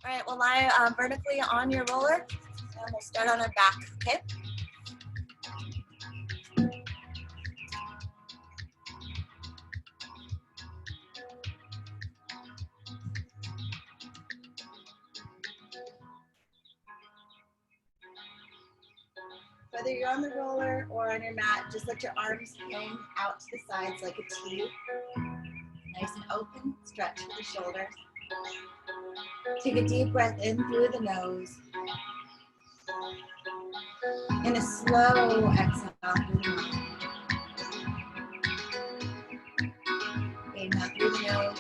All right, we'll lie vertically on your roller, and we'll start on our back, okay? Whether you're on the roller or on your mat, just let your arms hang out to the sides like a T. Nice and open, stretch the shoulders. Take a deep breath in through the nose. And a slow exhale through the mouth. Inhale through the nose.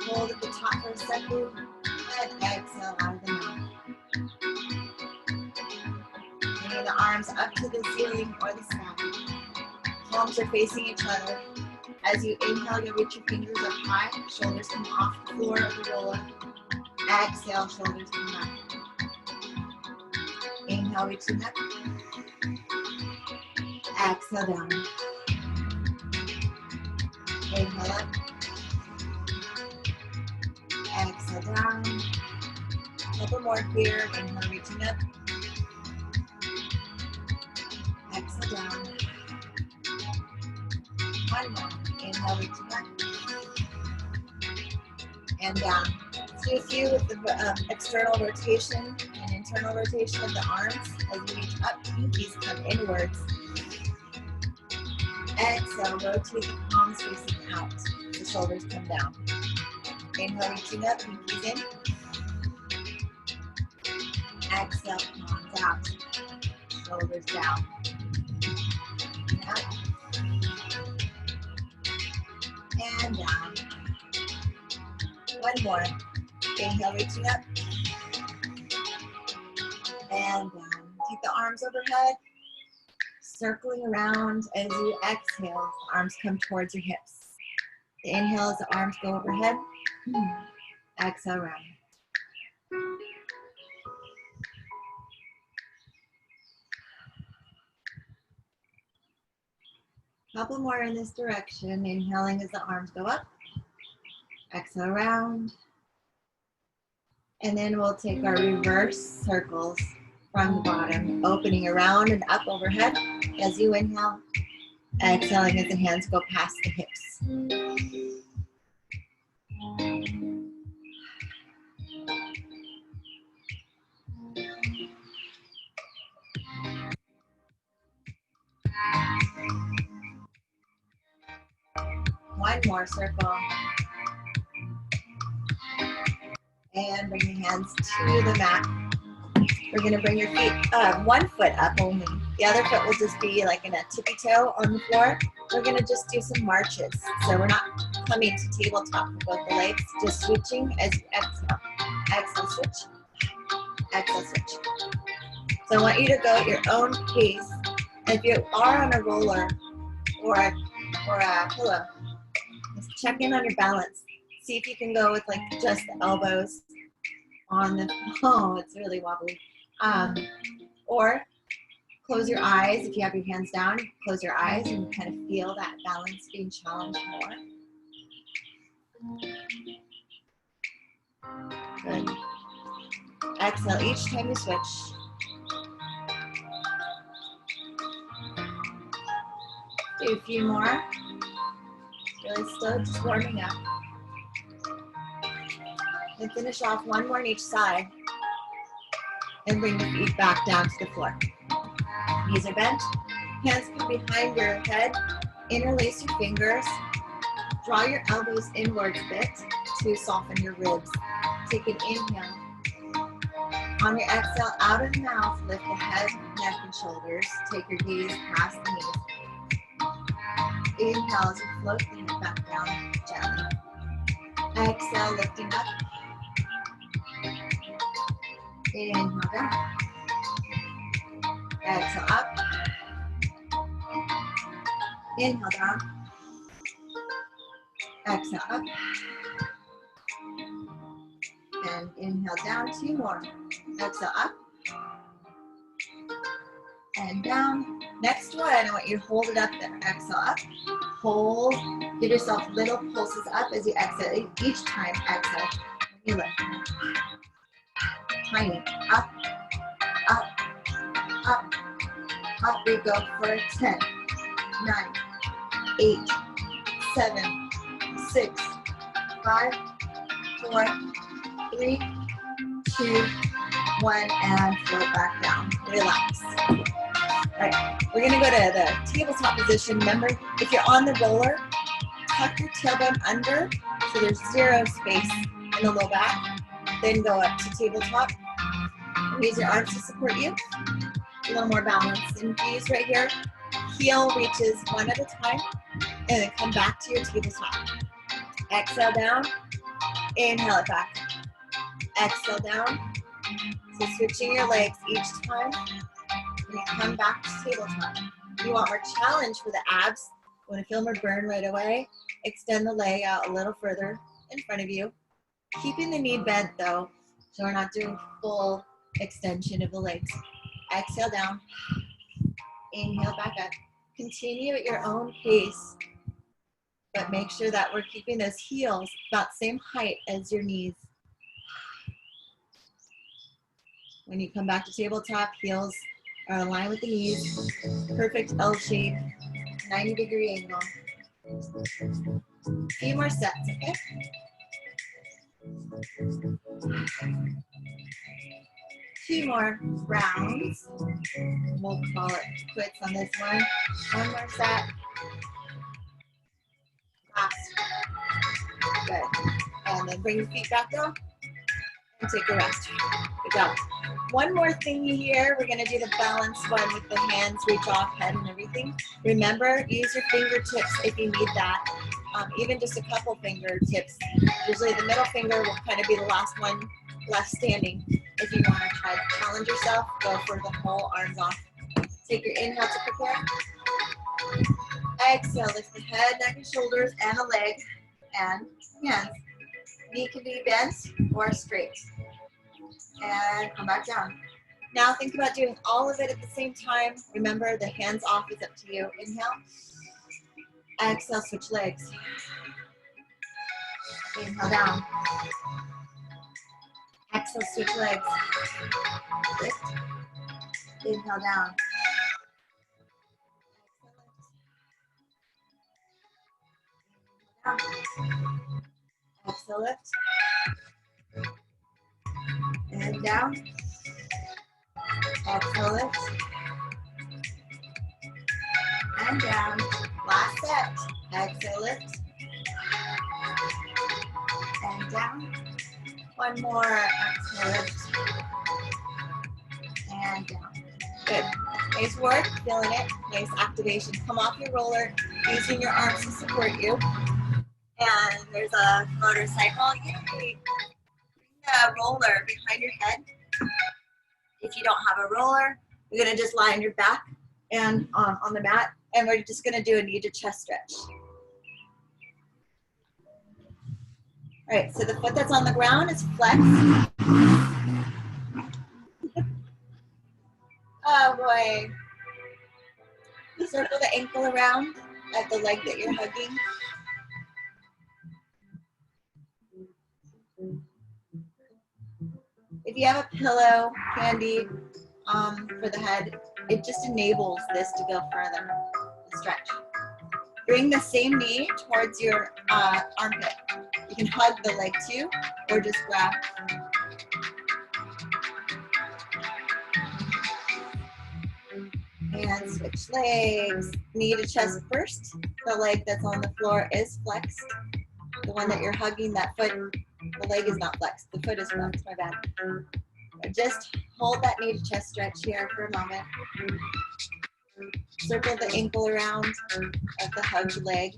Hold at the top for a second. And exhale out of the mouth. Bringing the arms up to the ceiling or the sky. Palms are facing each other. As you inhale, you'll reach your fingers up high. Shoulders come off the floor of the roller. Exhale, shoulders come back. Inhale, reaching up. Exhale, down. Inhale up. Exhale, down. A couple more here. Inhale, reaching up. Exhale, down. One more. Inhale, reaching up. And down. Let's do a few with the external rotation and internal rotation of the arms. As you reach up, pinkies come inwards. Exhale, rotate the palms facing out. The shoulders come down. Inhale, reaching up, pinkies in. Exhale, palms out. Shoulders down. And up. And down. One more. Inhale, reaching up. And down. Take the arms overhead. Circling around as you exhale, the arms come towards your hips. The inhale as the arms go overhead. Exhale, round. Couple more in this direction. Inhaling as the arms go up. Exhale, round. And then we'll take our reverse circles from the bottom, opening around and up overhead as you inhale. Exhaling as the hands go past the hips. One more circle. And bring your hands to the mat. We're going to bring your feet, one foot up only. The other foot will just be like in a tippy toe on the floor. We're going to just do some marches. So we're not coming to tabletop with both the legs, just switching as you exhale. Exhale, switch. Exhale, switch. So I want you to go at your own pace. If you are on a roller or a pillow, just check in on your balance. See if you can go with like just the elbows on the, oh, it's really wobbly. Or close your eyes. If you have your hands down, close your eyes and kind of feel that balance being challenged more. Good. Exhale each time you switch. Do a few more. Really slow, just warming up. And finish off one more on each side. And bring the feet back down to the floor. Knees are bent. Hands come behind your head. Interlace your fingers. Draw your elbows inwards a bit to soften your ribs. Take an inhale. On your exhale, out of the mouth, lift the head, neck, and shoulders. Take your gaze past the knees. Inhale as you float the head back down gently. Exhale, lifting up. Inhale down. Exhale up. Inhale down. Exhale up. And inhale down, two more. Exhale up. And down. Next one, I want you to hold it up there. Exhale up. Hold. Give yourself little pulses up as you exhale. Each time, exhale. You lift. Tiny. Up, up, up, up. We go for 10, 9, 8, 7, 6, 5, 4, 3, 2, 1, and float back down. Relax. All right, we're gonna go to the tabletop position. Remember, if you're on the roller, tuck your tailbone under so there's zero space in the low back. Then go up to tabletop. Raise your arms to support you. A little more balance. Infuse right here. Heel reaches one at a time, and then come back to your tabletop. Exhale down. Inhale it back. Exhale down. So switching your legs each time. And you come back to tabletop. You want more challenge for the abs. Want to feel more burn right away. Extend the leg out a little further in front of you. Keeping the knee bent though, so we're not doing full extension of the legs. Exhale down. Inhale back up. Continue at your own pace, but make sure that we're keeping those heels about the same height as your knees. When you come back to tabletop, heels are aligned with the knees. Perfect L shape, 90-degree angle. A few more sets, okay? Two more rounds. We'll call it quits on this one. One more set. Last. Good. And then bring your feet back down and take a rest. Good job. One more thing here. We're going to do the balance one with the hands, reach off, head, and everything. Remember, use your fingertips if you need that. Even just a couple fingertips. Usually the middle finger will kind of be the last one left standing. If you want to try to challenge yourself, go for the whole arms off. Take your inhale to prepare. Exhale, lift the head, neck, and shoulders, and the leg, and hands. Knee can be bent or straight. And come back down. Now think about doing all of it at the same time. Remember, the hands off is up to you. Inhale. Exhale, switch legs. Inhale down. Exhale, switch legs. Lift. Inhale down. Exhale, lift. And down. Exhale, lift. And down. Last set. Exhale, lift. And down. One more. Exhale, lift. And down. Good. Nice work. Feeling it. Nice activation. Come off your roller, using your arms to support you. And there's a motorcycle. Yay. Bring the roller behind your head. If you don't have a roller, you're going to just lie on your back and on the mat. And we're just going to do a knee to chest stretch. All right, so the foot that's on the ground is flexed. Oh boy. Circle the ankle around at the leg that you're hugging. If you have a pillow handy for the head, it just enables this to go further. Stretch. Bring the same knee towards your armpit. You can hug the leg too, or just grab. And switch legs. Knee to chest first. The leg that's on the floor is flexed. The one that you're hugging, that foot, the leg is not flexed. The foot is flexed, my bad. Just hold that knee to chest stretch here for a moment. Circle the ankle around of the hugged leg.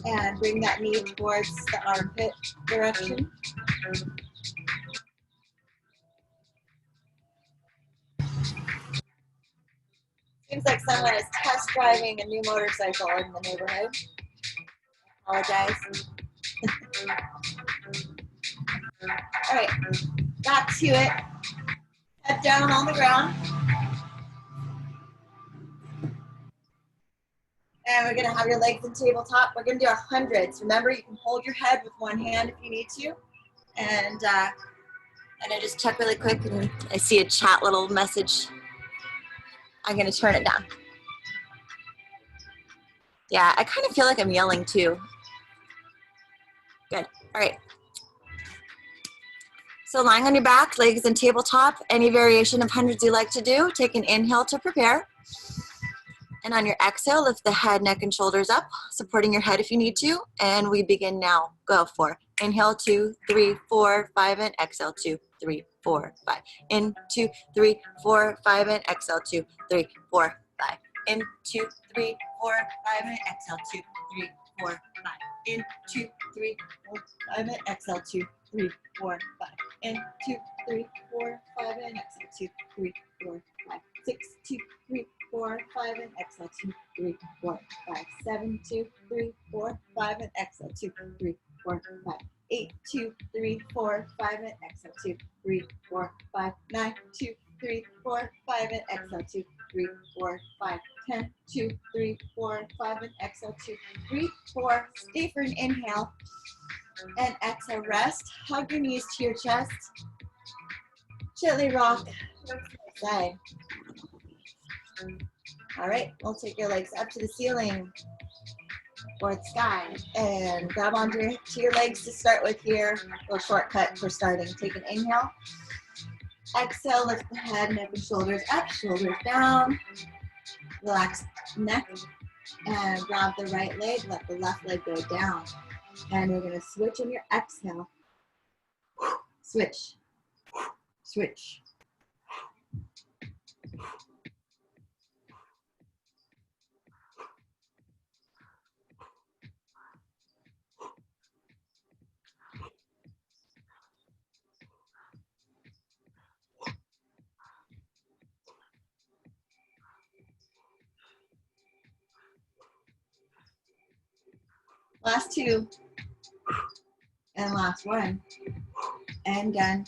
And bring that knee towards the armpit direction. Seems like someone is test driving a new motorcycle in the neighborhood. I apologize. All right, back to it. Head down on the ground. And we're gonna have your legs in tabletop. We're gonna do our hundreds. Remember, you can hold your head with one hand if you need to. And I just check really quick, and I see a chat little message. I'm gonna turn it down. Yeah, I kind of feel like I'm yelling too. Good, all right. So lying on your back, legs in tabletop, any variation of hundreds you like to do, take an inhale to prepare. And on your exhale, lift the head, neck, and shoulders up, supporting your head if you need to. And we begin now. Go for inhale, 2, 3, 4, 5, and exhale, 2, 3, 4, 5. In, 2, 3, 4, 5, and exhale, 2, 3, 4, 5. In, 2, 3, 4, 5, and exhale, 2, 3, 4, 5. In, 2, 3, 4, 5, and exhale, 2, 3, 4, 5. In, 2, 3, 4, 5, and exhale, 2, 3, 4, 5. 6, 2, 3, 4, 5, and exhale, 2, 3, 4, 5. 7, 2, 3, 4, 5, and exhale, 2, 3, 4, 5. 8, 2, 3, 4, 5, and exhale, 2, 3, 4, 5. 9, 2, 3, 4, 5, and exhale, 2, 3, 4, 5. 10, 2, 3, 4, 5, and exhale, 2, 3, 4. Stay for an inhale and exhale, rest. Hug your knees to your chest. Gently rock side. All right, we'll take your legs up to the ceiling or the sky and grab onto your legs to start with here. A little shortcut for starting. Take an inhale. Exhale, lift the head, neck, and shoulders up, shoulders down. Relax neck and grab the right leg, let the left leg go down. And we're gonna switch on your exhale. Switch, switch. Last two. And last one. And done.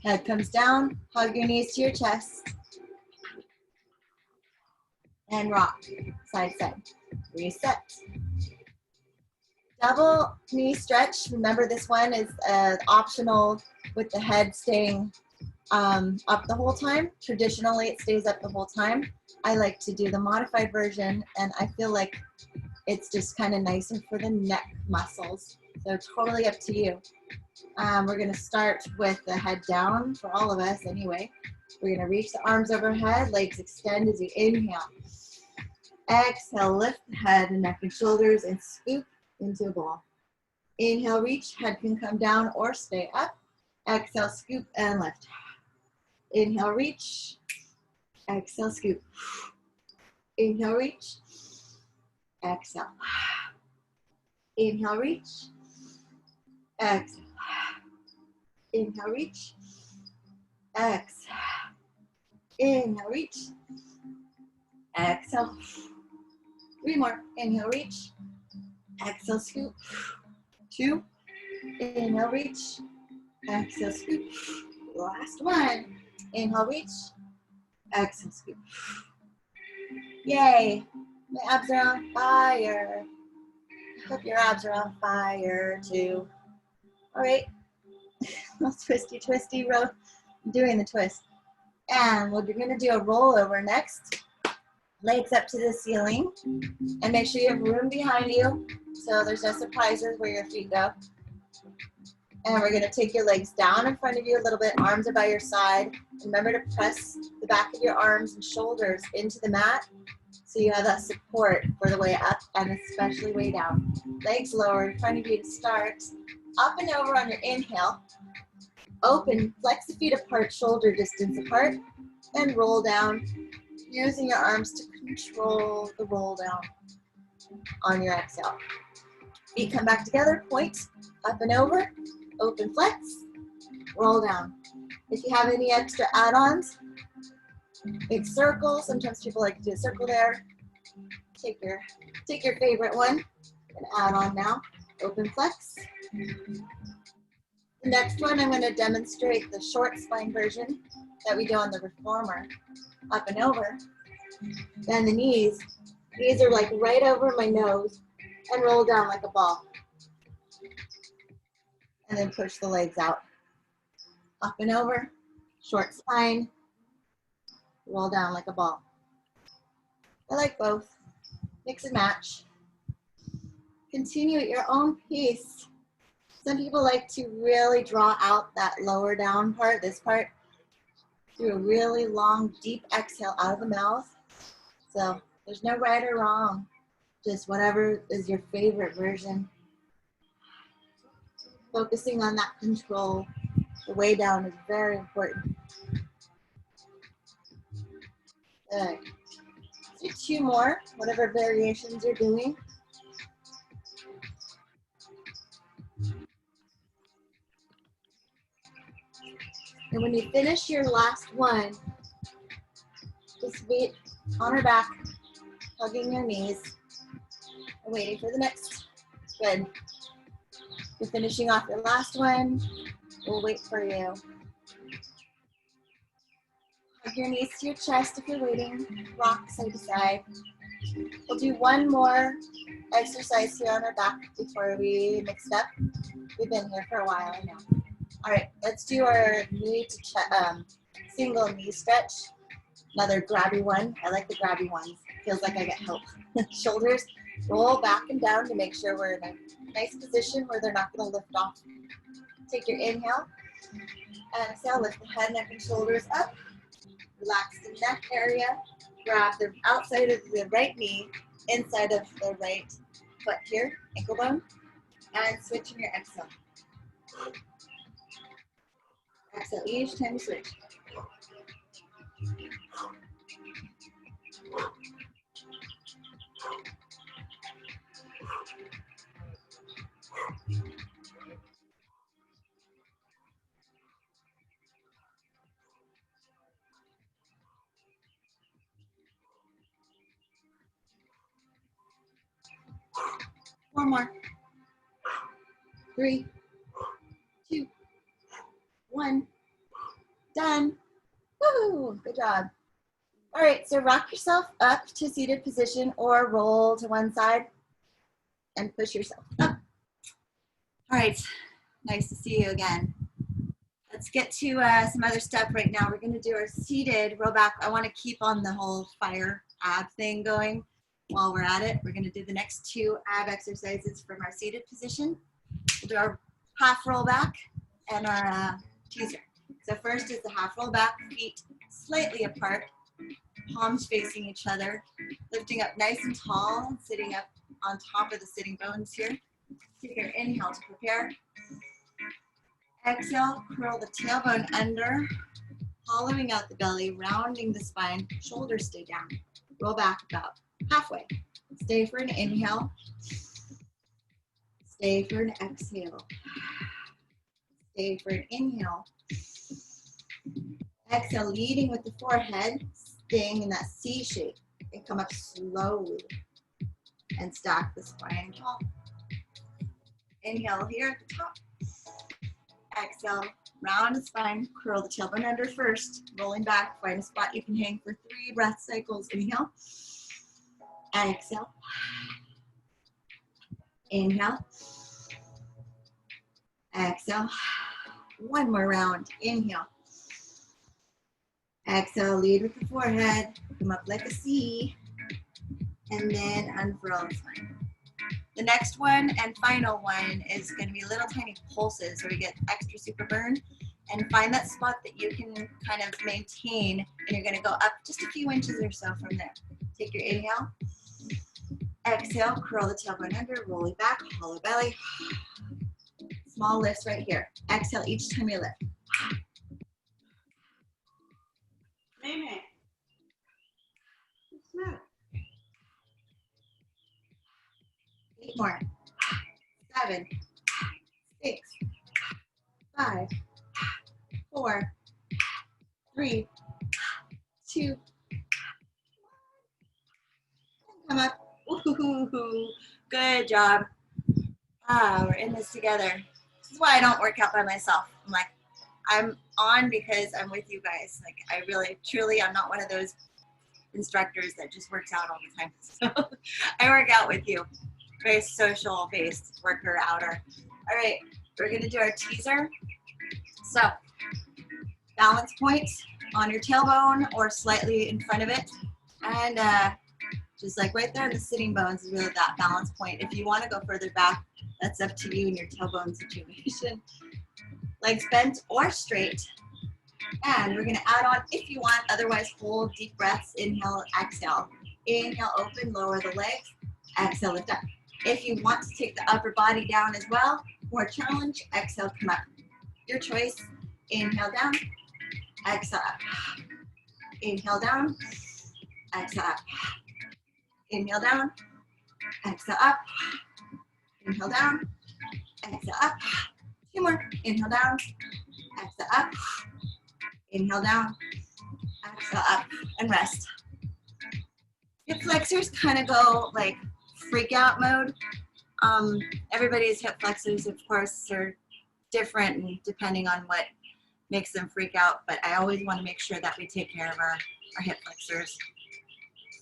Head comes down, hug your knees to your chest. And rock, side, side. Reset. Double knee stretch. Remember, this one is optional with the head staying up the whole time. Traditionally, it stays up the whole time. I like to do the modified version, and I feel like it's just kind of nicer for the neck muscles. So totally up to you. We're going to start with the head down for all of us anyway. We're going to reach the arms overhead, legs extend as you inhale. Exhale, lift the head and neck and shoulders and scoop into a ball. Inhale, reach, head can come down or stay up. Exhale, scoop and lift. Inhale, reach. Exhale, scoop. Inhale, reach. Exhale. Inhale, reach. Exhale. Inhale, reach. Exhale. Inhale, reach. Exhale. 3 more. Inhale, reach. Exhale, scoop. 2. Inhale, reach. Exhale, scoop. Last one. Inhale, reach. Exhale, scoop. Yay. My abs are on fire. I hope your abs are on fire too. All right. Twisty, twisty, roll. I'm doing the twist. And we're going to do a rollover next. Legs up to the ceiling. And make sure you have room behind you so there's no surprises where your feet go. And we're going to take your legs down in front of you a little bit. Arms are by your side. Remember to press the back of your arms and shoulders into the mat so you have that support for the way up and especially way down. Legs lower in front of you to start. Up and over on your inhale. Open, flex the feet apart, shoulder distance apart, and roll down, using your arms to control the roll down on your exhale. Feet come back together, point, up and over, open, flex, roll down. If you have any extra add-ons, big circle, sometimes people like to do a circle there. Take your favorite one and add on now. Open, flex, The next one, I'm going to demonstrate the short spine version that we do on the reformer, up and over. Then the knees. Knees are like right over my nose and roll down like a ball. And then push the legs out. Up and over, short spine, roll down like a ball. I like both. Mix and match. Continue at your own pace. Some people like to really draw out that lower down part, this part, through a really long, deep exhale out of the mouth. So there's no right or wrong, just whatever is your favorite version. Focusing on that control, the way down is very important. Good. Let's do 2 more, whatever variations you're doing. And when you finish your last one, just be on her back, hugging your knees, and waiting for the next. Good. You're finishing off your last one. We'll wait for you. Hug your knees to your chest if you're waiting. Rock side to side. We'll do 1 more exercise here on our back before we mix it up. We've been here for a while, I know. All right, let's do our knee to single knee stretch. Another grabby one. I like the grabby ones. Feels like I get help. Shoulders roll back and down to make sure we're in a nice position where they're not going to lift off. Take your inhale. Exhale, lift the head, neck, and shoulders up. Relax the neck area. Grab the outside of the right knee, inside of the right foot here, ankle bone, and switch in your exhale. Exhale each time you switch. One more. 3, 2, 1. Done. Woo! Good job. All right, so rock yourself up to seated position or roll to one side and push yourself up. All right, nice to see you again. Let's get to some other stuff right now. We're going to do our seated roll back. I want to keep on the whole fire ab thing going while we're at it. We're going to do the next 2 ab exercises from our seated position. We'll do our half roll back and our teaser. So first is the half roll back, feet slightly apart, palms facing each other, lifting up nice and tall, and sitting up on top of the sitting bones here. Take your inhale to prepare. Exhale, curl the tailbone under, hollowing out the belly, rounding the spine, shoulders stay down. Roll back about halfway. Stay for an inhale. Stay for an exhale. Stay for an inhale. Exhale, leading with the forehead, staying in that C shape, and come up slowly and stack the spine tall. Inhale here at the top. Exhale, round the spine, curl the tailbone under first, rolling back, find a spot you can hang for 3 breath cycles. Inhale, exhale, inhale, exhale. 1 more round. Inhale, exhale, lead with the forehead, come up like a C, and then unfurl the spine. The next one and final one is going to be little tiny pulses where we get extra super burn, and find that spot that you can kind of maintain, and you're going to go up just a few inches or so from there. Take your inhale, exhale, curl the tailbone under, roll it back, hollow belly. Small lifts right here. Exhale each time you lift. Mimi, what's the matter? 8 more. 7, 6, 5, 4, 3, 2. Come up. Ooh, good job. We're in this together. This is why I don't work out by myself. I'm like, I'm on because I'm with you guys. Like, I really, truly, I'm not one of those instructors that just works out all the time. So I work out with you. Very social based worker outer. All right, we're gonna do our teaser. So balance point on your tailbone or slightly in front of it. And just like right there in the sitting bones is really that balance point. If you want to go further back, that's up to you and your tailbone situation. Legs bent or straight. And we're going to add on if you want, otherwise hold deep breaths, inhale, exhale. Inhale, open, lower the legs, exhale, lift up. If you want to take the upper body down as well, more challenge, exhale, come up. Your choice, inhale down, exhale up. Inhale down, exhale up. Inhale down, exhale up. Inhale down, exhale up. Two more, inhale down, exhale up. Inhale down, exhale up, and rest. Hip flexors kind of go like freak out mode. Everybody's hip flexors, of course, are different and depending on what makes them freak out, but I always want to make sure that we take care of our hip flexors.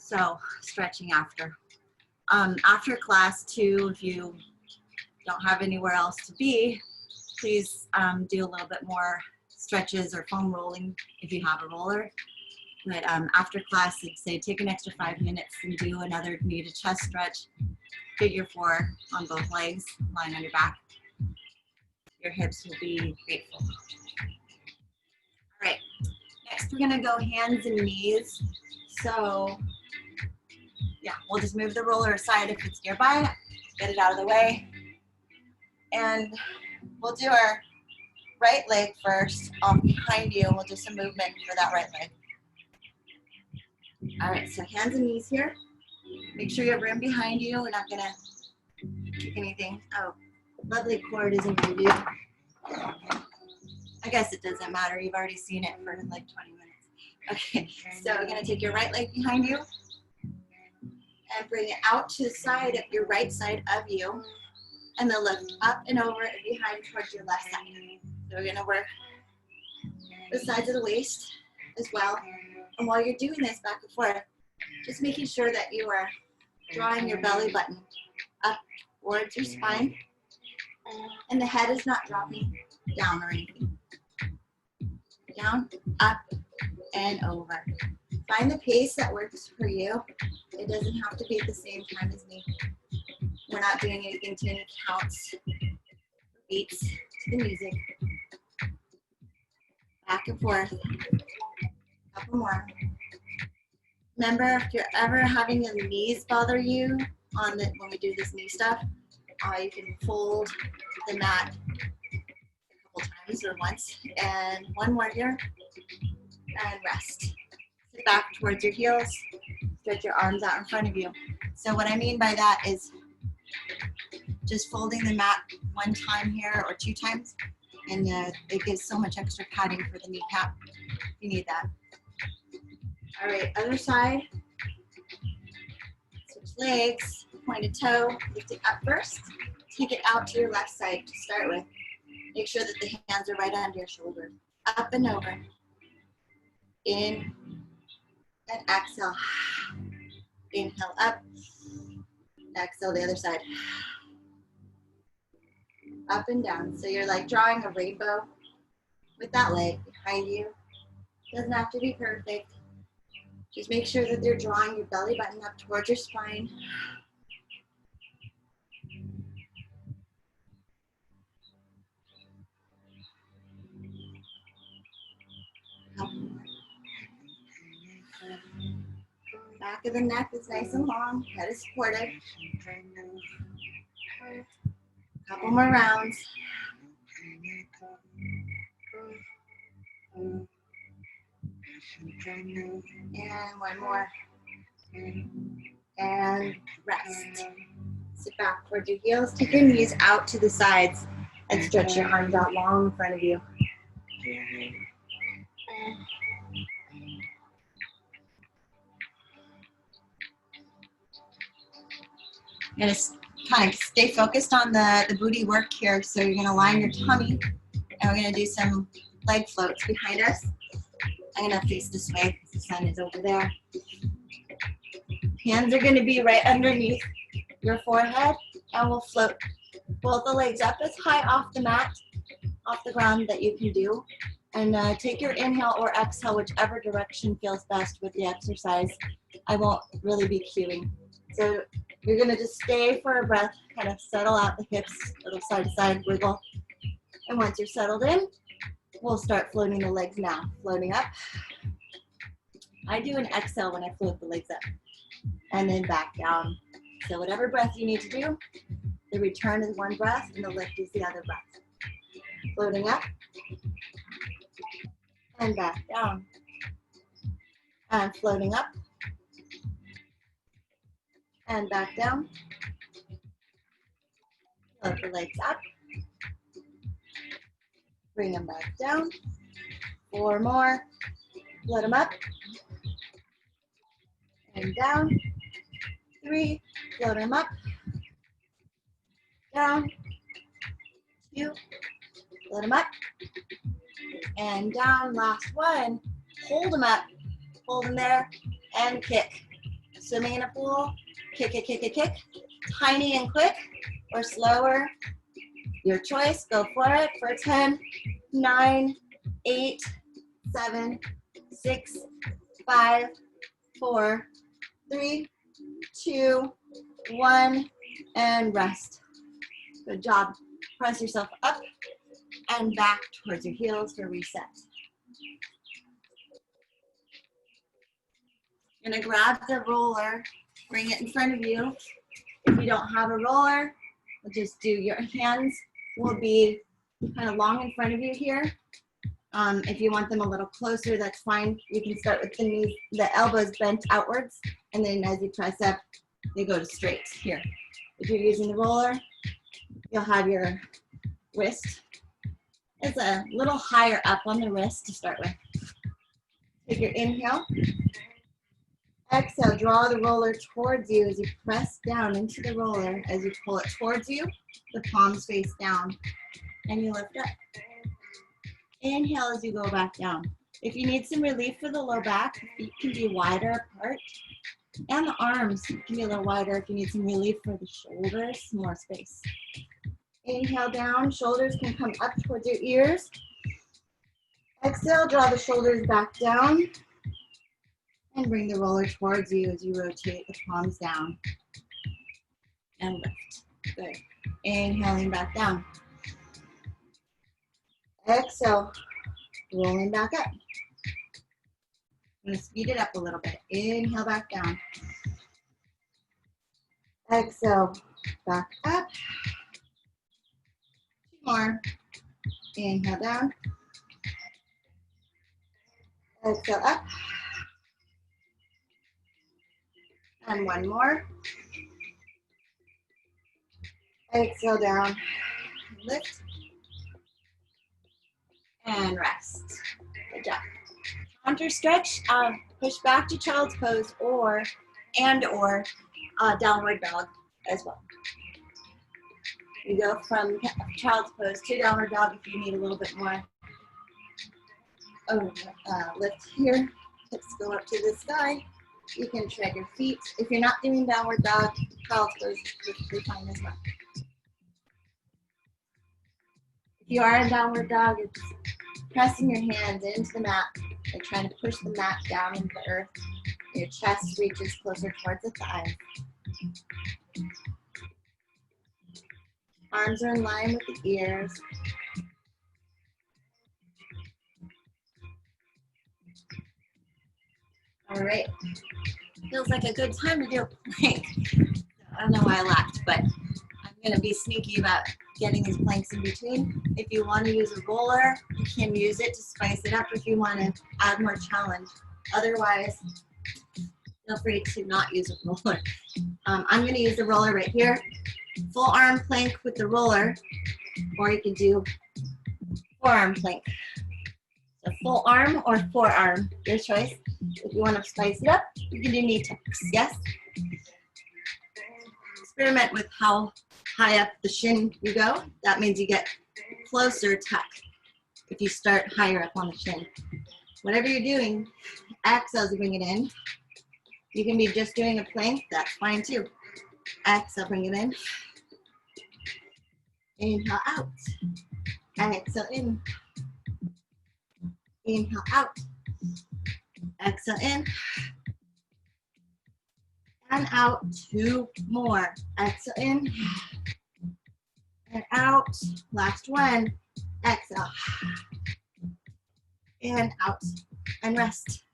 So stretching after. After class too, if you don't have anywhere else to be, please do a little bit more stretches or foam rolling if you have a roller. But after class, I'd say take an extra 5 minutes and do another knee to chest stretch. Figure 4 on both legs, lying on your back. Your hips will be grateful. All right, next we're gonna go hands and knees. So yeah, we'll just move the roller aside if it's nearby, get it out of the way. And we'll do our right leg first, behind you, and we'll do some movement for that right leg. All right, so hands and knees here. Make sure you have room behind you. We're not gonna kick anything. Oh, lovely cord is in my view. I guess it doesn't matter. You've already seen it for like 20 minutes. Okay, so we're gonna take your right leg behind you and bring it out to the side of your right side of you, and then lift up and over and behind towards your left side. So we're gonna work the sides of the waist as well. And while you're doing this back and forth, just making sure that you are drawing your belly button up towards your spine and the head is not dropping down or anything. Down, up, and over. Find the pace that works for you. It doesn't have to be at the same time as me. We're not doing anything to any counts, beats to the music. Back and forth. Couple more. Remember, if you're ever having the knees bother you when we do this knee stuff, you can fold the mat a couple times or once. And one more here. And rest. Sit back towards your heels. Stretch your arms out in front of you. So what I mean by that is just folding the mat one time here or 2 times. And it gives so much extra padding for the kneecap. You need that. All right, other side. Switch legs, pointed toe, lift it up first. Take it out to your left side to start with. Make sure that the hands are right under your shoulders. Up and over. In and exhale. Inhale up. Exhale the other side. Up and down. So you're like drawing a rainbow with that leg behind you. Doesn't have to be perfect. Just make sure that you're drawing your belly button up towards your spine. Back of the neck is nice and long. Head is supported. Couple more rounds. And one more. And rest. Sit back towards your heels. Take your knees out to the sides and stretch your arms out long in front of you. I'm going to kind of stay focused on the booty work here. So you're gonna line your tummy, and we're gonna do some leg floats behind us. I'm gonna face this way because the sun is over there. Hands are gonna be right underneath your forehead, and we'll float both the legs up as high off the mat, off the ground that you can do. And take your inhale or exhale, whichever direction feels best with the exercise. I won't really be cueing. So you're gonna just stay for a breath, kind of settle out the hips, little side to side wiggle. And once you're settled in, we'll start floating the legs now. Floating up. I do an exhale when I float the legs up. And then back down. So whatever breath you need to do, the return is one breath and the lift is the other breath. Floating up. And back down. And floating up. And back down. Float the legs up. Bring them back down. 4 more. Float them up. And down. 3. Float them up. Down. 2. Float them up. And down. Last one. Hold them up. Hold them there. And kick. Swimming in a pool. Kick, kick, kick, kick, kick. Tiny and quick or slower. Your choice. Go for it for 10, 9, 8, 7, 6, 5, 4, 3, 2, 1, and rest. Good job. Press yourself up and back towards your heels for reset. You're gonna grab the roller, bring it in front of you. If you don't have a roller, just do your hands will be kind of long in front of you here. If you want them a little closer, that's fine. You can start with the knees, the elbows bent outwards, and then as you press up, they go to straight here. If you're using the roller, you'll have your wrist. It's a little higher up on the wrist to start with. Take your inhale. Exhale, draw the roller towards you as you press down into the roller. As you pull it towards you, the palms face down, and you lift up. Inhale as you go back down. If you need some relief for the low back, the feet can be wider apart, and the arms can be a little wider if you need some relief for the shoulders, more space. Inhale down, shoulders can come up towards your ears. Exhale, draw the shoulders back down. And bring the roller towards you as you rotate the palms down. And lift. Good. Inhaling back down. Exhale. Rolling back up. I'm going to speed it up a little bit. Inhale back down. Exhale. Back up. 2 more. Inhale down. Exhale up. And 1 more. Exhale down. Lift. And rest. Good job. Counter stretch. Push back to child's pose or downward dog as well. You go from child's pose to downward dog if you need a little bit more. Lift here. Hips go up to the sky. You can tread your feet. If you're not doing downward dog, child's pose is perfectly fine as well. If you are in downward dog, it's pressing your hands into the mat. Like trying to push the mat down into the earth. Your chest reaches closer towards the thighs. Arms are in line with the ears. All right. Feels like a good time to do a plank. I don't know why I laughed, but I'm going to be sneaky about getting these planks in between. If you want to use a roller, you can use it to spice it up if you want to add more challenge. Otherwise, feel free to not use a roller. I'm going to use the roller right here. Full arm plank with the roller, or you can do forearm plank. So full arm or forearm, your choice. If you want to spice it up, you can do knee tucks, yes? experiment with how high up the shin you go. That means you get closer tuck if you start higher up on the shin. Whatever you're doing, exhale as you bring it in. You can be just doing a plank, that's fine too. Exhale, bring it in. Inhale out. Exhale in. Inhale out. Exhale in. And out. 2 more. Exhale in. And out. Last one. Exhale. And out. And rest.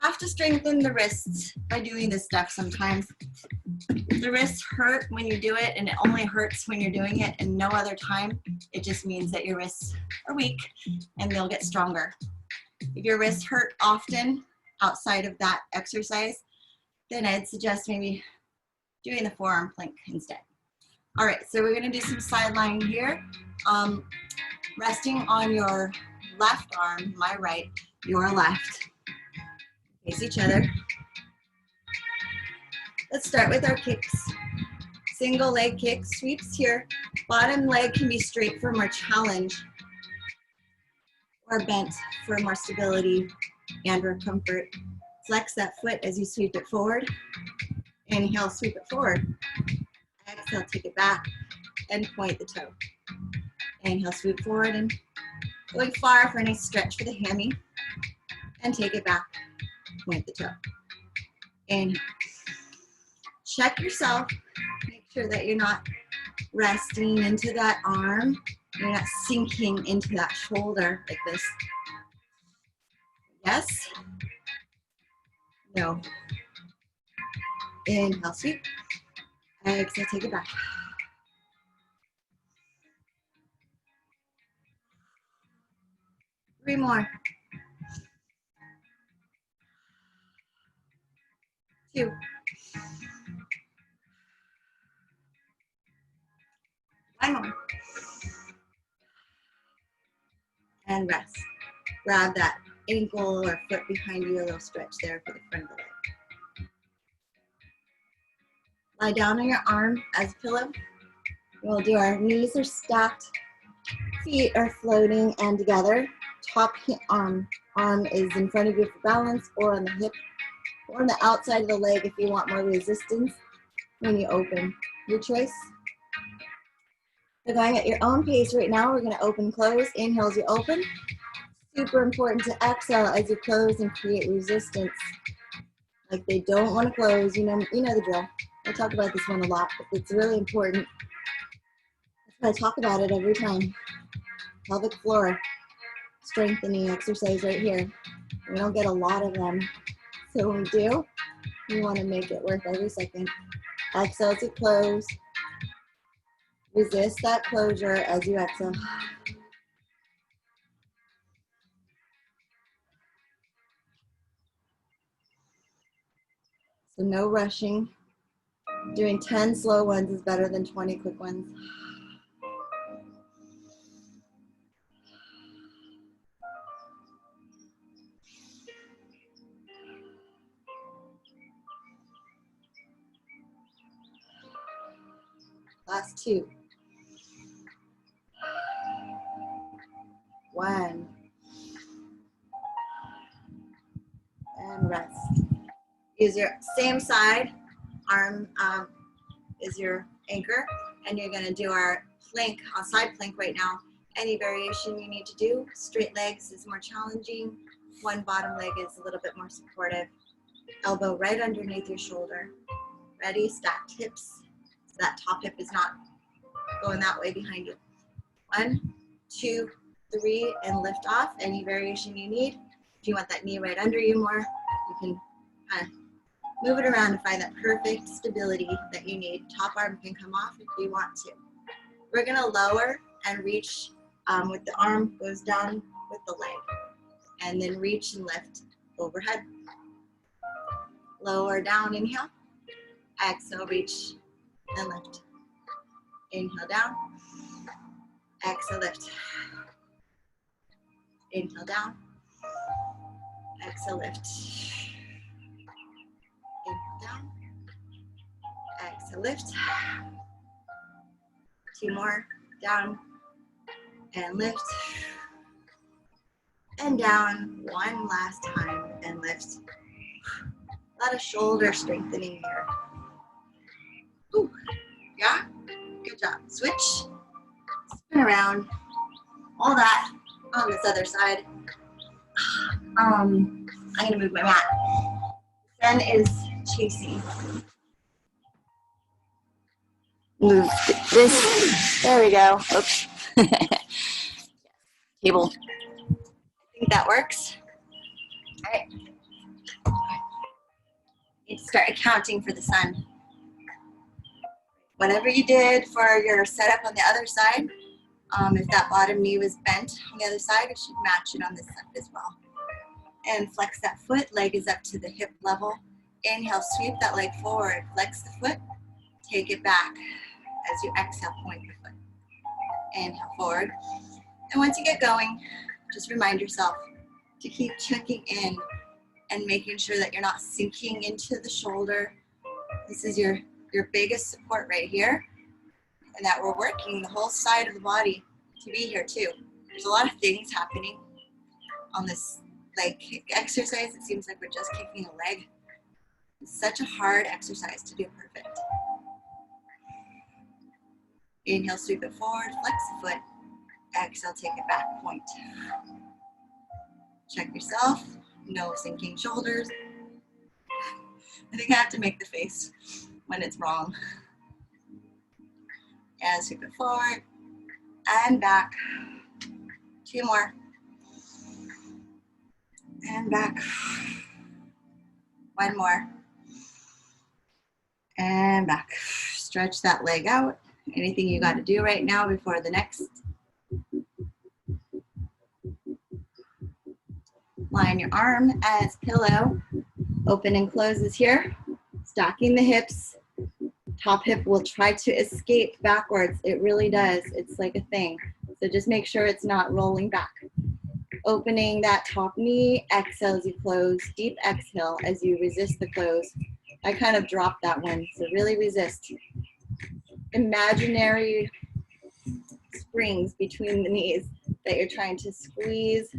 Have to strengthen the wrists by doing this stuff sometimes. The wrists hurt when you do it, and it only hurts when you're doing it and no other time. It just means that your wrists are weak and they'll get stronger. If your wrists hurt often outside of that exercise, then I'd suggest maybe doing the forearm plank instead. All right, so we're gonna do some side lying here. Resting on your left arm, my right, your left. Face each other. Let's start with our kicks. Single leg kick, sweeps here. Bottom leg can be straight for more challenge or bent for more stability and or comfort. Flex that foot as you sweep it forward. Inhale, sweep it forward. Exhale, take it back and point the toe. Inhale, sweep forward and going far for a nice stretch for the hammy. And take it back, point the toe. Inhale. Check yourself. Make sure that you're not resting into that arm. You're not sinking into that shoulder like this. Yes? No. Inhale, sweep. Exhale, take it back. Three more. 2. One more. And rest. Grab that ankle or foot behind you, a little stretch there for the front of the leg. Lie down on your arm as a pillow. We'll do our knees are stacked, feet are floating and together. Top arm is in front of you for balance, or on the hip, or on the outside of the leg if you want more resistance when you open. Your choice. You're going at your own pace right now. We're going to open, close. Inhale as you open. Super important to exhale as you close and create resistance. Like they don't want to close. You know the drill. I talk about this one a lot, but it's really important. I talk about it every time. Pelvic floor strengthening exercise right here. We don't get a lot of them. So when we do, we want to make it worth every second. Exhale to close. Resist that closure as you exhale. So no rushing. Doing 10 slow ones is better than 20 quick ones. Last 2. 1. And rest. Use your same side. Arm is your anchor. And you're going to do our plank, on side plank right now. Any variation you need to do. Straight legs is more challenging. One bottom leg is a little bit more supportive. Elbow right underneath your shoulder. Ready? Stacked hips. So that top hip is not going that way behind you. 1, 2, 3, and lift off. Any variation you need. If you want that knee right under you more, you can kind of move it around to find that perfect stability that you need. Top arm can come off if you want to. We're going to lower and reach with the arm goes down with the leg. And then reach and lift overhead. Lower down, inhale. Exhale, reach and lift. Inhale down. Exhale, lift. Inhale down. Exhale, lift. Inhale down. Exhale, lift. 2 more, down, and lift. And down, 1 last time, and lift. A lot of shoulder strengthening here. Whew. Yeah, good job. Switch, spin around, all that on this other side. I'm gonna move my mat. Sun is chasing. Move this, there we go. Oops. Table. I think that works. All right. You need to start accounting for the sun. Whatever you did for your setup on the other side, if that bottom knee was bent on the other side, it should match it on this side as well. And flex that foot, leg is up to the hip level. Inhale, sweep that leg forward, flex the foot, take it back. As you exhale, point the foot. Inhale, forward. And once you get going, just remind yourself to keep checking in and making sure that you're not sinking into the shoulder. This is your biggest support right here, and that we're working the whole side of the body to be here too. There's a lot of things happening on this leg kick exercise. It seems like we're just kicking a leg. It's such a hard exercise to do perfect. Inhale, sweep it forward, flex the foot. Exhale, take it back, point. Check yourself, no sinking shoulders. I think I have to make the face when it's wrong. And sweep it forward and back. 2 more. And back. 1 more. And back. Stretch that leg out. Anything you got to do right now before the next. Line your arm as pillow. Open and closes here. Stacking the hips. Top hip will try to escape backwards. It really does. It's like a thing. So just make sure it's not rolling back. Opening that top knee. Exhale as you close. Deep exhale as you resist the close. I kind of dropped that one, so really resist. Imaginary springs between the knees that you're trying to squeeze.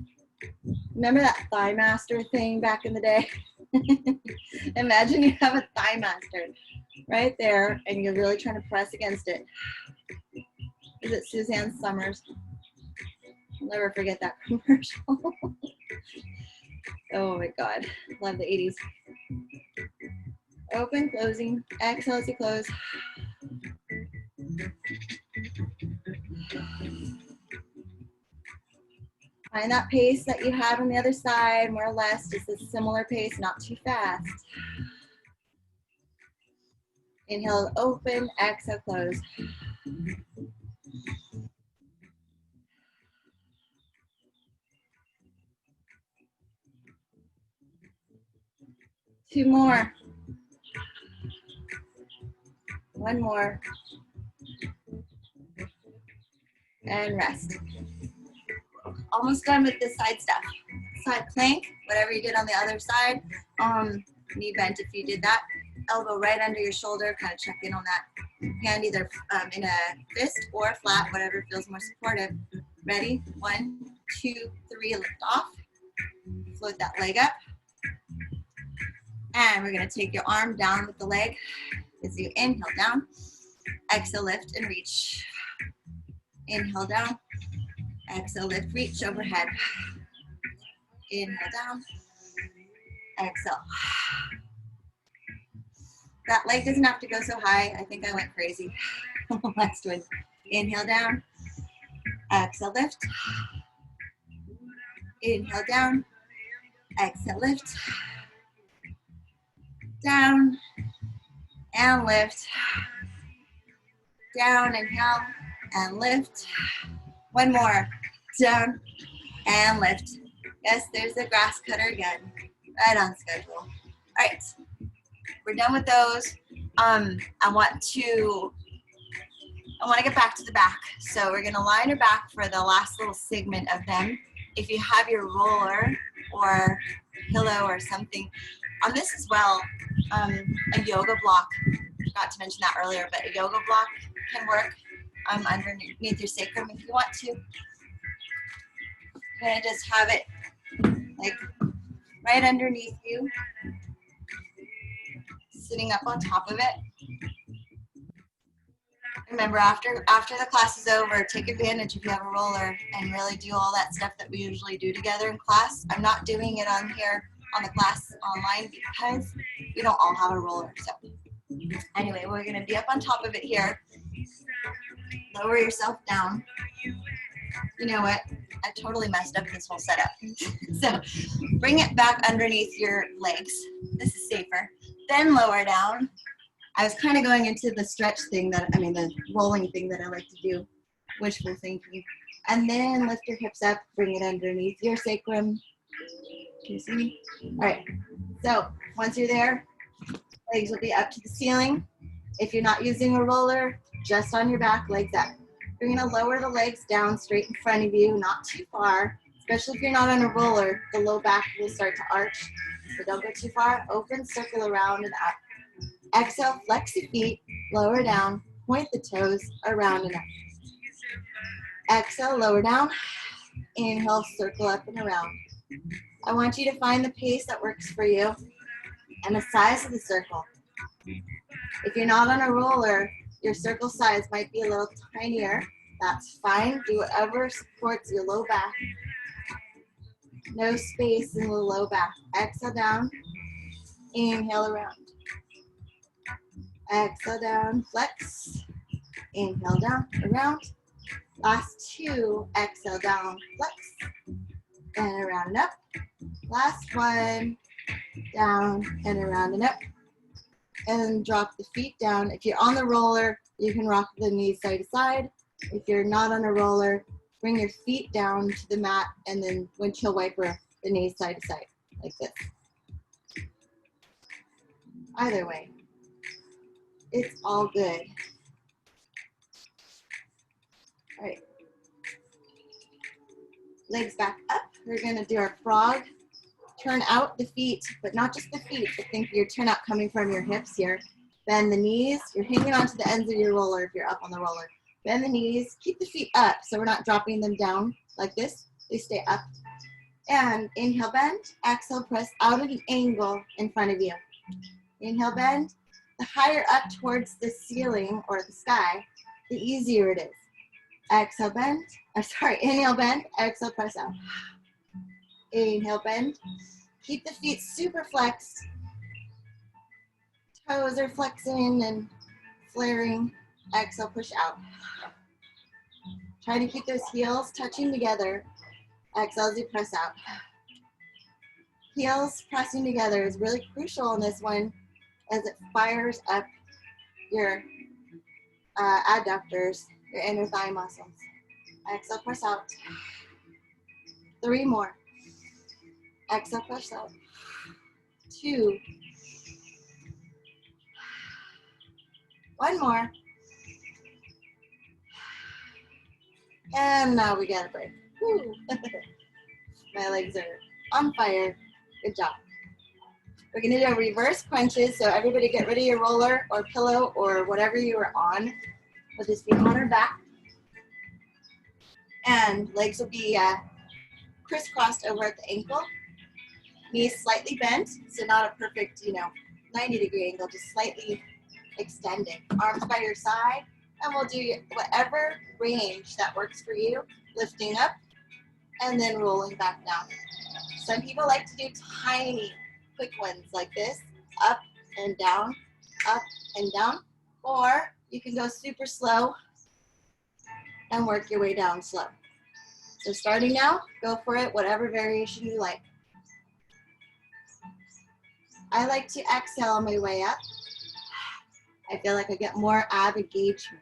Remember that thigh master thing back in the day? Imagine you have a thigh master right there and you're really trying to press against it. Is it Suzanne Summers? I'll never forget that commercial. Oh my God, love the 80s. Open, closing, exhale as you close. Find that pace that you had on the other side, more or less, just a similar pace, not too fast. Inhale, open, exhale, close. Two more. 1 more. And rest. Almost done with this side stuff. Side plank, whatever you did on the other side. Knee bent if you did that. Elbow right under your shoulder, kind of check in on that. Hand either in a fist or flat, whatever feels more supportive. Ready? 1, 2, 3, lift off. Float that leg up. And we're gonna take your arm down with the leg as you inhale down. Exhale, lift and reach. Inhale down. Exhale, lift, reach overhead. Inhale down. Exhale. That leg doesn't have to go so high. I think I went crazy. Last one. Inhale down. Exhale, lift. Inhale down. Exhale, lift. Down. And lift. Down, inhale, and lift. 1 more. Down and lift. Yes, there's the grass cutter again. Right on schedule. All right, we're done with those. I want to get back to the back. So we're gonna line our back for the last little segment of them. If you have your roller or pillow or something, on this as well, a yoga block forgot to mention that earlier, but a yoga block can work underneath your sacrum if you want to. You're gonna just have it like right underneath you, sitting up on top of it. Remember, after the class is over, take advantage if you have a roller and really do all that stuff that we usually do together in class. I'm not doing it on here on the class online because we don't all have a roller. So anyway, we're gonna be up on top of it here. Lower yourself down. You know what? I totally messed up this whole setup. So bring it back underneath your legs. This is safer. Then lower down. I was kind of going into the stretch thing the rolling thing that I like to do, wishful thinking. And then lift your hips up, bring it underneath your sacrum. Can you see me? All right, so once you're there, legs will be up to the ceiling. If you're not using a roller, just on your back, legs up. You're gonna lower the legs down straight in front of you, not too far, especially if you're not on a roller, the low back will start to arch. So don't go too far, open, circle around and up. Exhale, flex the feet, lower down, point the toes, around and up. Exhale, lower down. Inhale, circle up and around. I want you to find the pace that works for you and the size of the circle. If you're not on a roller, your circle size might be a little tinier. That's fine. Do whatever supports your low back. No space in the low back. Exhale down. Inhale around. Exhale down, flex. Inhale down, around. Last two, exhale down, flex. And around and up. Last one, down and around and up. And then drop the feet down. If you're on the roller, you can rock the knees side to side. If you're not on a roller, bring your feet down to the mat and then windshield wiper the knees side to side, like this. Either way. It's all good. All right. Legs back up. We're going to do our frog. Turn out the feet, but not just the feet, but think your turn out coming from your hips here. Bend the knees. You're hanging onto the ends of your roller if you're up on the roller. Bend the knees. Keep the feet up so we're not dropping them down like this. They stay up. And inhale, bend. Exhale, press out at an angle in front of you. Inhale, bend. The higher up towards the ceiling or the sky, the easier it is. Exhale, bend. Inhale, bend. Exhale, press out. Inhale, bend. Keep the feet super flexed. Toes are flexing and flaring. Exhale, push out. Try to keep those heels touching together. Exhale as you press out. Heels pressing together is really crucial in this one, as it fires up your adductors, your inner thigh muscles. Exhale, press out. 3 more. Exhale, press out. 2. 1 more. And now we got a break. Woo. My legs are on fire. Good job. We're gonna do reverse crunches, so everybody get rid of your roller or pillow or whatever you are on. We'll just be on our back. And legs will be crisscrossed over at the ankle. Knees slightly bent, so not a perfect, 90-degree angle, just slightly extended. Arms by your side, and we'll do whatever range that works for you, lifting up and then rolling back down. Some people like to do tiny, quick ones like this, up and down, or you can go super slow and work your way down slow. So starting now, go for it, whatever variation you like. I like to exhale on my way up. I feel like I get more ab engagement.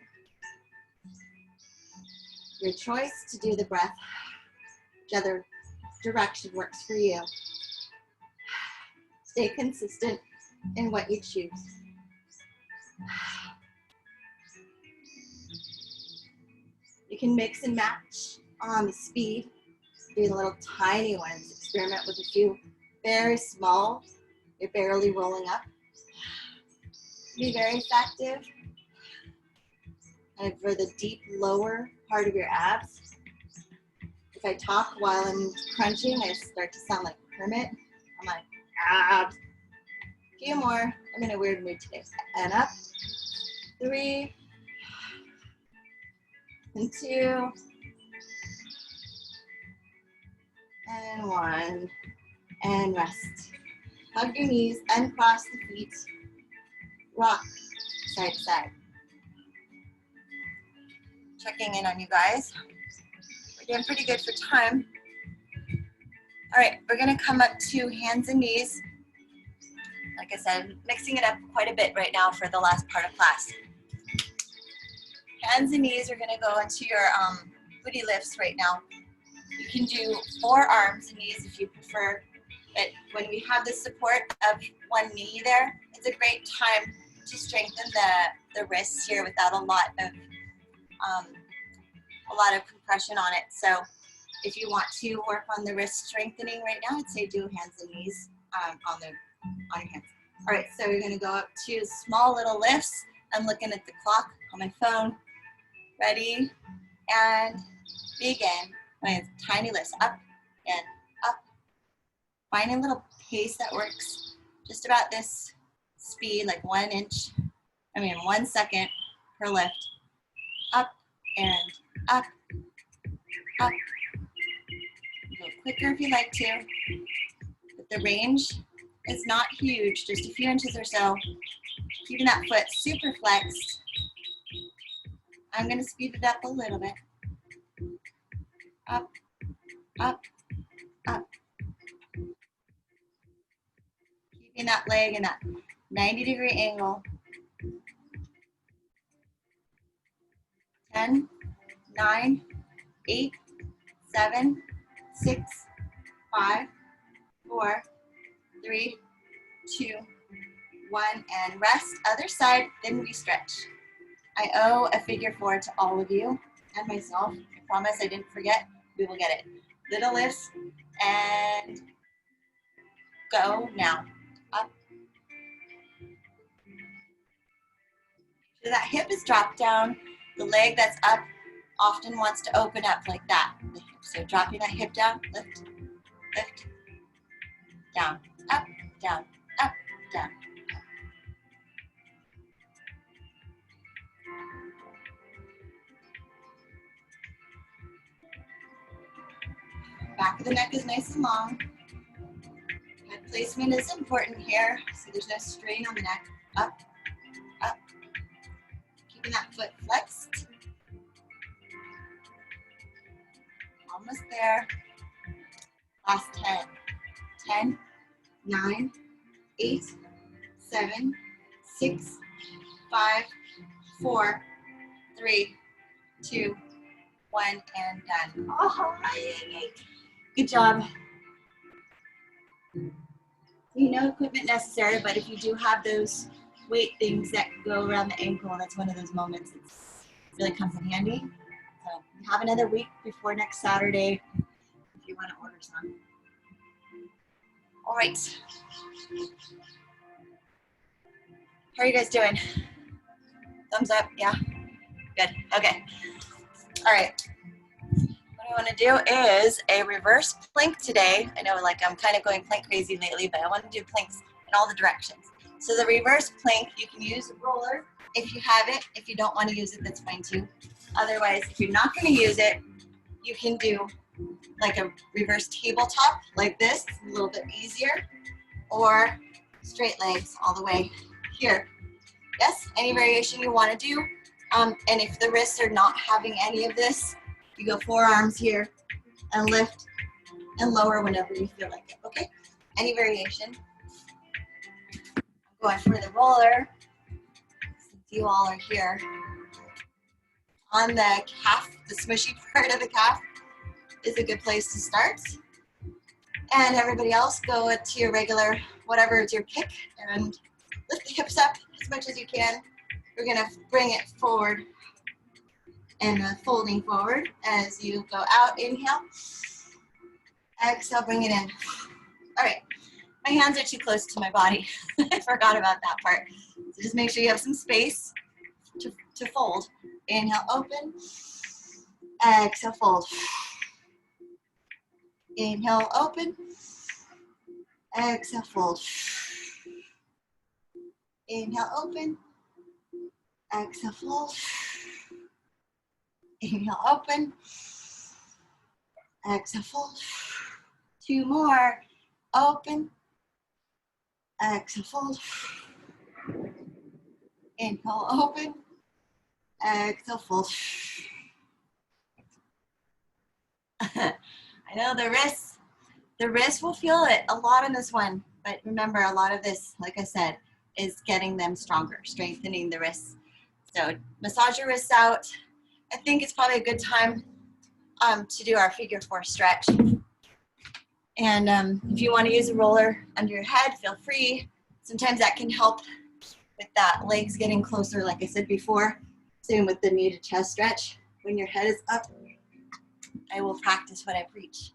Your choice to do the breath, whichever direction works for you. Stay consistent in what you choose. You can mix and match on the speed, do the little tiny ones. Experiment with a few very small. You're barely rolling up. Be very effective. And for the deep lower part of your abs. If I talk while I'm crunching, I start to sound like a hermit. I'm like, abs. A few more. I'm in a weird mood today. And up. 3. And 2. And 1. And rest. Hug your knees, uncross the feet. Rock side to side. Checking in on you guys. We're doing pretty good for time. All right, we're gonna come up to hands and knees. Like I said, mixing it up quite a bit right now for the last part of class. Hands and knees are gonna go into your booty lifts right now. You can do 4 arms and knees if you prefer, but when we have the support of one knee there, it's a great time to strengthen the wrists here without a lot of compression on it. So if you want to work on the wrist strengthening right now, I'd say do hands and knees on your hands. All right, so you're gonna go up to small little lifts. I'm looking at the clock on my phone. Ready, and begin. Nice, tiny lifts, up and up. Find a little pace that works just about this speed, like 1 second per lift. Up and up, up. Go quicker if you like to, but the range is not huge, just a few inches or so. Keeping that foot super flexed. I'm gonna speed it up a little bit. Up, up, up. Keeping that leg in that 90-degree angle. 10, 9, 8, 7, 6, 5, 4, 3, 2, 1, and rest. Other side, then we stretch. I owe a figure 4 to all of you and myself. I promise I didn't forget. We will get it. Little lifts and go now. Up. So that hip is dropped down. The leg that's up often wants to open up like that. So dropping that hip down, lift, lift, down, up, down, up, down. Back of the neck is nice and long. Head placement is important here, so there's no strain on the neck. Up, up. Keeping that foot flexed. Almost there. Last 10. 10, 9, 8, 7, 6, 5, 4, 3, 2, 1, and done. Oh, good job. No equipment necessary, but if you do have those weight things that go around the ankle, that's one of those moments that really comes in handy. So you have another week before next Saturday if you want to order some. All right. How are you guys doing? Thumbs up, yeah? Good, okay. All right. What I want to do is a reverse plank today. I know I'm kind of going plank crazy lately, but I want to do planks in all the directions. So the reverse plank, you can use a roller if you have it. If you don't want to use it, that's fine too. Otherwise, if you're not going to use it, you can do like a reverse tabletop like this, a little bit easier, or straight legs all the way here. Yes, any variation you want to do. And if the wrists are not having any of this, you go forearms here and lift and lower whenever you feel like it, okay? Any variation. I'm going for the roller, since you all are here. On the calf, the smushy part of the calf is a good place to start. And everybody else, go to your regular, whatever is your pick, and lift the hips up as much as you can. We're gonna bring it forward and folding forward as you go out. Inhale, exhale, bring it in. All right, My hands are too close to my body. I forgot about that part. So just make sure you have some space to fold. Inhale, open. Exhale, fold. Inhale, open. Exhale, fold. Inhale, open. Exhale, fold. Inhale, open. Exhale, fold. 2 more. Open. Exhale, fold. Inhale, open. Exhale, fold. I know the wrists will feel it a lot in this one, but remember a lot of this, like I said, is getting them stronger, strengthening the wrists. So massage your wrists out. I think it's probably a good time to do our figure 4 stretch. And if you want to use a roller under your head, feel free. Sometimes that can help with that legs getting closer, like I said before. Same with the knee to chest stretch. When your head is up, I will practice what I preach.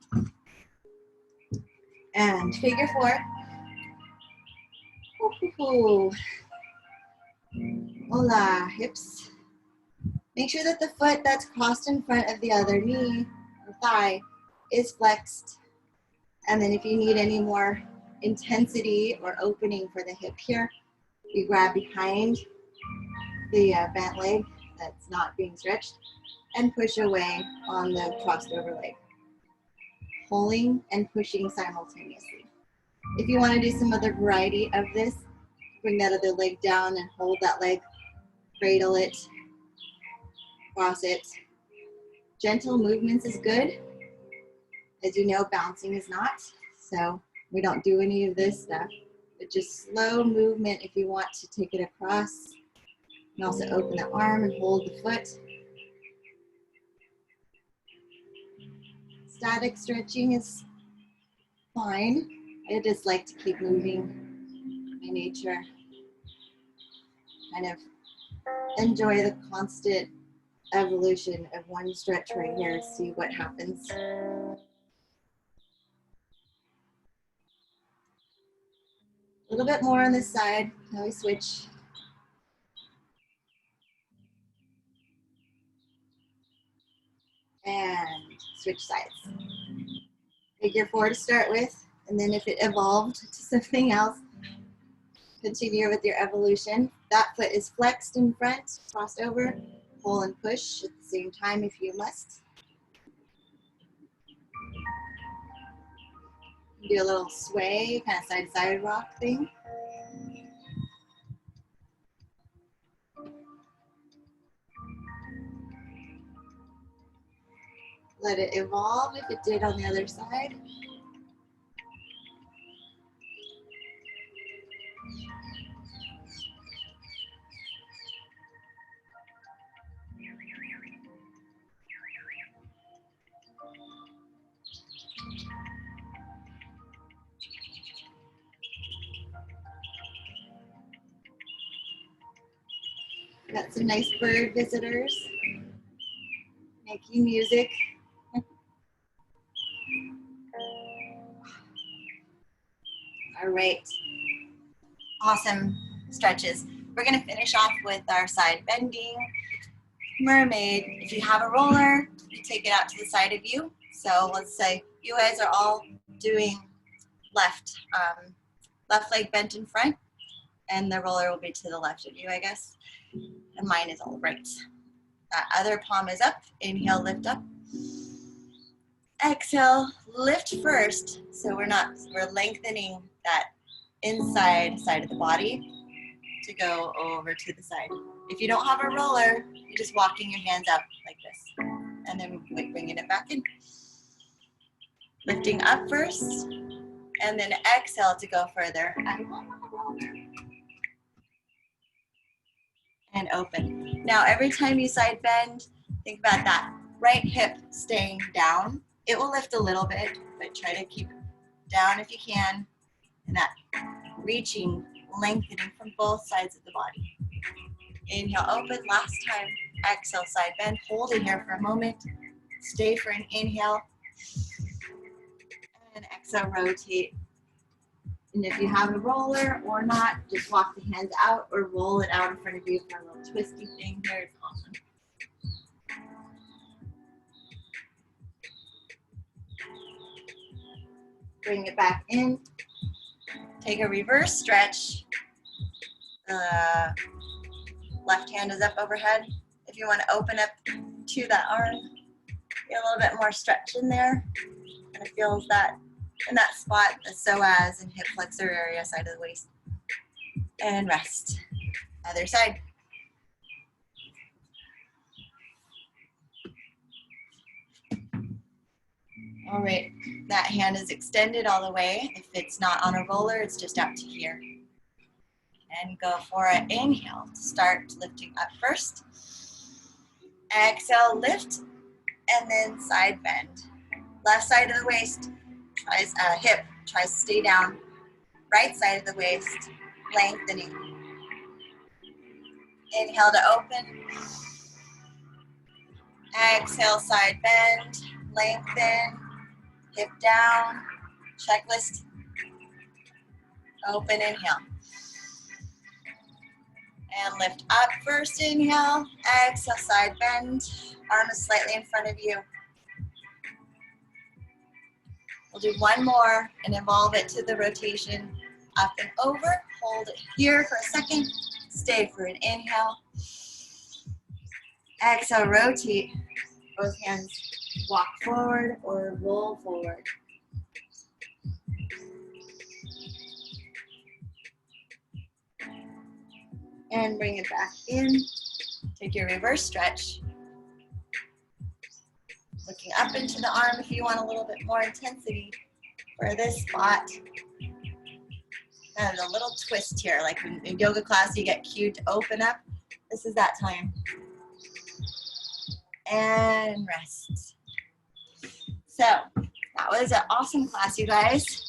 And figure 4. Ooh. Hola, hips. Make sure that the foot that's crossed in front of the other knee or thigh is flexed. And then if you need any more intensity or opening for the hip here, you grab behind the bent leg that's not being stretched and push away on the crossed over leg. Pulling and pushing simultaneously. If you want to do some other variety of this, bring that other leg down and hold that leg, cradle it, cross it. Gentle movements is good. As you know, bouncing is not, so we don't do any of this stuff, but just slow movement if you want to take it across. And also open the arm and hold the foot. Static stretching is fine. I just like to keep moving by nature. Kind of enjoy the constant evolution of one stretch right here, see what happens. A little bit more on this side. Now we switch. And switch sides. Figure 4 to start with, and then if it evolved to something else, continue with your evolution. That foot is flexed in front, crossed over, pull and push at the same time if you must. Do a little sway, kind of side-to-side rock thing. Let it evolve if it did on the other side. Got some nice bird visitors making music. All right, awesome stretches. We're gonna finish off with our side bending mermaid. If you have a roller, you take it out to the side of you. So let's say you guys are all doing left leg bent in front, and the roller will be to the left of you, I guess. And mine is all right. That other palm is up. Inhale, lift up. Exhale, lift first. So we're lengthening that inside side of the body to go over to the side. If you don't have a roller, you're just walking your hands up like this. And then bringing it back in. Lifting up first, and then exhale to go further. And open. Now, every time you side bend, think about that right hip staying down. It will lift a little bit, but try to keep it down if you can. And that reaching, lengthening from both sides of the body. Inhale, open. Last time. Exhale, side bend. Hold it here for a moment. Stay for an inhale. And exhale, rotate And if you have a roller or not, just walk the hands out or roll it out in front of you for a little twisty thing here. It's awesome. Bring it back in. Take a reverse stretch. Left hand is up overhead. If you want to open up to that arm, get a little bit more stretch in there. And it feels that in that spot, the psoas and hip flexor area, side of the waist. And rest. Other side. All right, that hand is extended all the way. If it's not on a roller, it's just out to here. And go for an inhale. Start lifting up first. Exhale, lift, and then side bend. Left side of the waist, tries hip, tries to stay down. Right side of the waist, lengthening. Inhale to open. Exhale, side bend, lengthen, hip down, checklist. Open, inhale. And lift up, first inhale, exhale, side bend. Arm is slightly in front of you. We'll do one more and evolve it to the rotation. Up and over, hold it here for a second. Stay for an inhale. Exhale, rotate. Both hands walk forward or roll forward. And bring it back in. Take your reverse stretch. Looking up into the arm if you want a little bit more intensity for this spot. Kind of a little twist here, like in yoga class you get cued to open up. This is that time. And rest. So that was an awesome class, you guys.